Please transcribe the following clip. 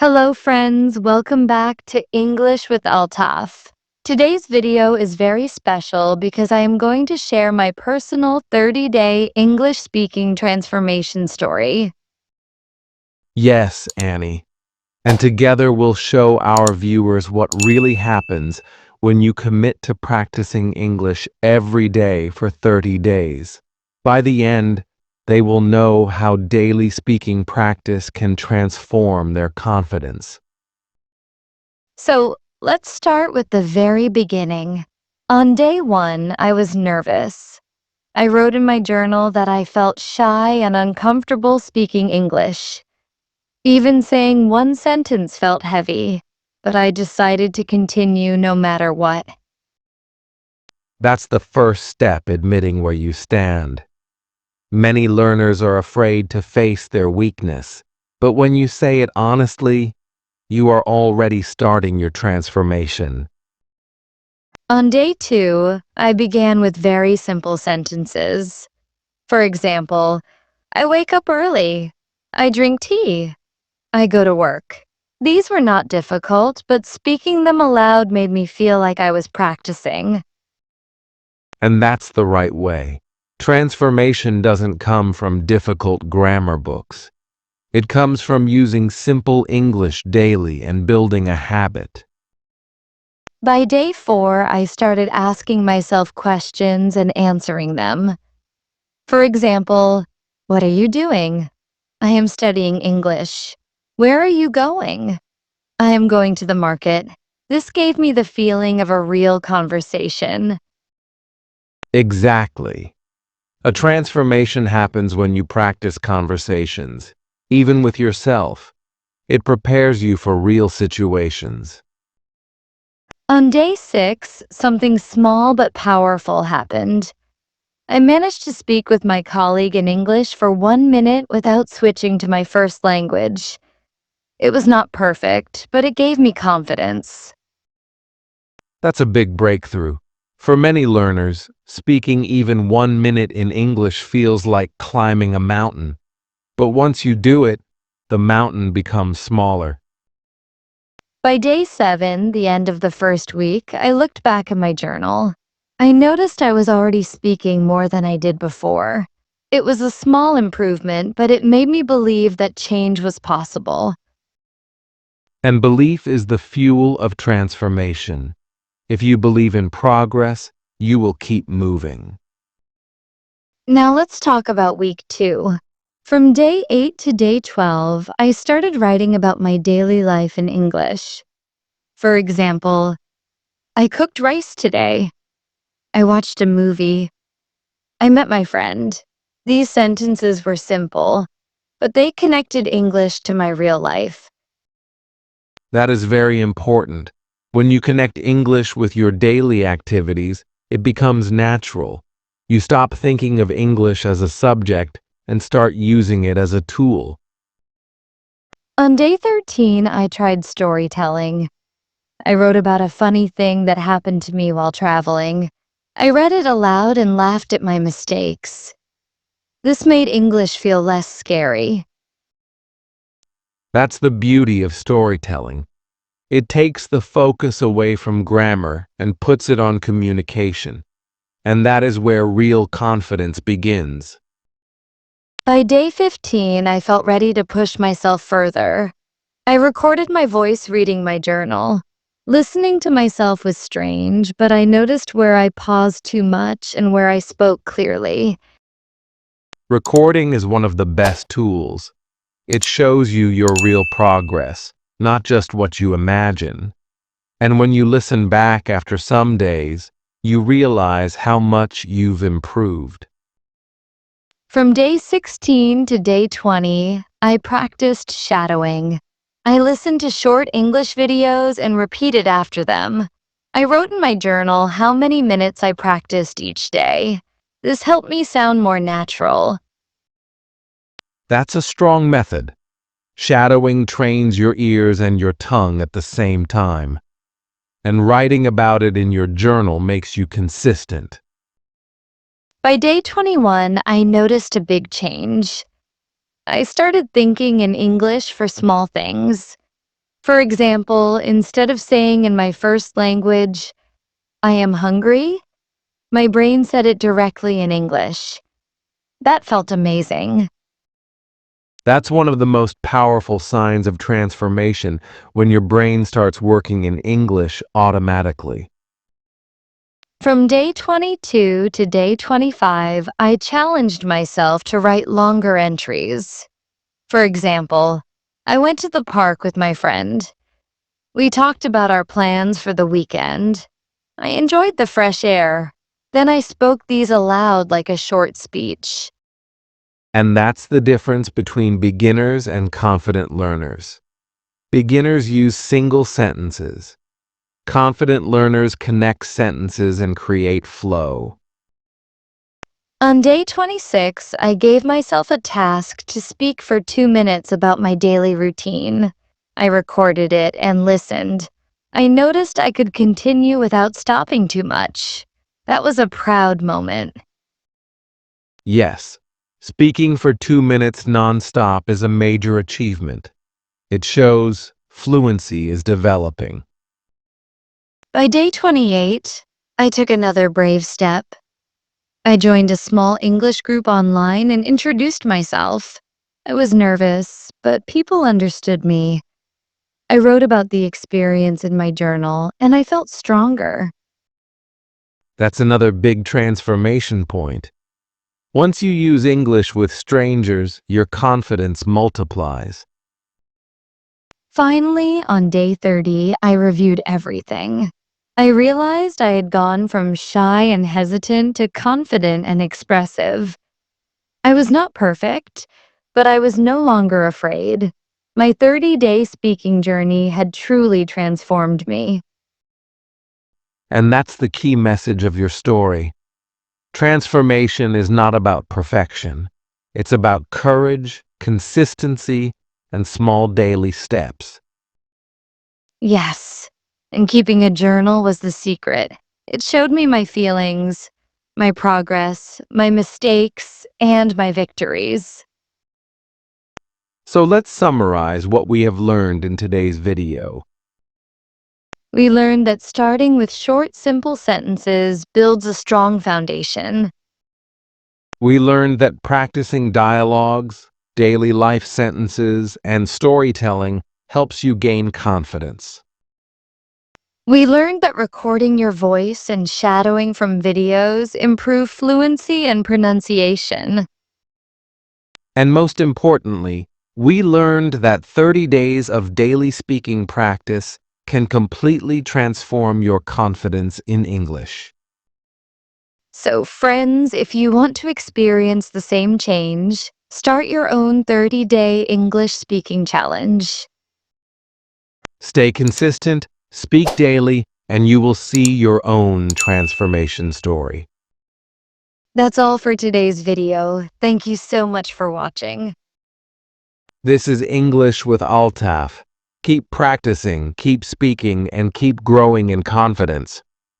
Hello friends, welcome back to English with Altaf. Today's video is very special because I am going to share my personal 30-day English speaking transformation story. Yes, Annie. And together we'll show our viewers what really happens when you commit to practicing English every day for 30 days. By the end, they will know how daily speaking practice can transform their confidence. So let's start with the very beginning. On day one, I was nervous. I wrote in my journal that I felt shy and uncomfortable speaking English. Even saying one sentence felt heavy, but I decided to continue no matter what. That's the first step, admitting where you stand. Many learners are afraid to face their weakness, but when you say it honestly, you are already starting your transformation. On day two, I began with very simple sentences. For example, I wake up early. I drink tea. I go to work. These were not difficult, but speaking them aloud made me feel like I was practicing. And that's the right way. Transformation doesn't come from difficult grammar books. It comes from using simple English daily and building a habit. By day four, I started asking myself questions and answering them. For example, what are you doing? I am studying English. Where are you going? I am going to the market. This gave me the feeling of a real conversation. Exactly. A transformation happens when you practice conversations, even with yourself. It prepares you for real situations. On day six, something small but powerful happened. I managed to speak with my colleague in English for 1 minute without switching to my first language. It was not perfect, but it gave me confidence. That's a big breakthrough. For many learners, speaking even 1 minute in English feels like climbing a mountain. But once you do it, the mountain becomes smaller. By day seven, the end of the first week, I looked back at my journal. I noticed I was already speaking more than I did before. It was a small improvement, but it made me believe that change was possible. And belief is the fuel of transformation. If you believe in progress, you will keep moving. Now let's talk about week two. From day 8 to day 12, I started writing about my daily life in English. For example, I cooked rice today. I watched a movie. I met my friend. These sentences were simple, but they connected English to my real life. That is very important. When you connect English with your daily activities, it becomes natural. You stop thinking of English as a subject and start using it as a tool. On day 13, I tried storytelling. I wrote about a funny thing that happened to me while traveling. I read it aloud and laughed at my mistakes. This made English feel less scary. That's the beauty of storytelling. It takes the focus away from grammar and puts it on communication. And that is where real confidence begins. By day 15, I felt ready to push myself further. I recorded my voice reading my journal. Listening to myself was strange, but I noticed where I paused too much and where I spoke clearly. Recording is one of the best tools. It shows you your real progress, not just what you imagine. And when you listen back after some days, you realize how much you've improved. From day 16 to day 20, I practiced shadowing. I listened to short English videos and repeated after them. I wrote in my journal how many minutes I practiced each day. This helped me sound more natural. That's a strong method. Shadowing trains your ears and your tongue at the same time. And writing about it in your journal makes you consistent. By day 21, I noticed a big change. I started thinking in English for small things. For example, instead of saying in my first language, I am hungry, my brain said it directly in English. That felt amazing. That's one of the most powerful signs of transformation when your brain starts working in English automatically. From day 22 to day 25, I challenged myself to write longer entries. For example, I went to the park with my friend. We talked about our plans for the weekend. I enjoyed the fresh air. Then I spoke these aloud like a short speech. And that's the difference between beginners and confident learners. Beginners use single sentences. Confident learners connect sentences and create flow. On day 26, I gave myself a task to speak for 2 minutes about my daily routine. I recorded it and listened. I noticed I could continue without stopping too much. That was a proud moment. Yes, speaking for 2 minutes nonstop is a major achievement. It shows fluency is developing. By day 28, I took another brave step. I joined a small English group online and introduced myself. I was nervous, but people understood me. I wrote about the experience in my journal, and I felt stronger. That's another big transformation point. Once you use English with strangers, your confidence multiplies. Finally, on day 30, I reviewed everything. I realized I had gone from shy and hesitant to confident and expressive. I was not perfect, but I was no longer afraid. My 30-day speaking journey had truly transformed me. And that's the key message of your story. Transformation is not about perfection. It's about courage, consistency, and small daily steps. Yes, and keeping a journal was the secret. It showed me my feelings, my progress, my mistakes, and my victories. So let's summarize what we have learned in today's video. We learned that starting with short, simple sentences builds a strong foundation. We learned that practicing dialogues, daily life sentences, and storytelling helps you gain confidence. We learned that recording your voice and shadowing from videos improve fluency and pronunciation. And most importantly, we learned that 30 days of daily speaking practice can completely transform your confidence in English. So, friends, if you want to experience the same change, start your own 30-day English speaking challenge. Stay consistent, speak daily, and you will see your own transformation story. That's all for today's video. Thank you so much for watching. This is English with Altaf. Keep practicing, keep speaking, and keep growing in confidence.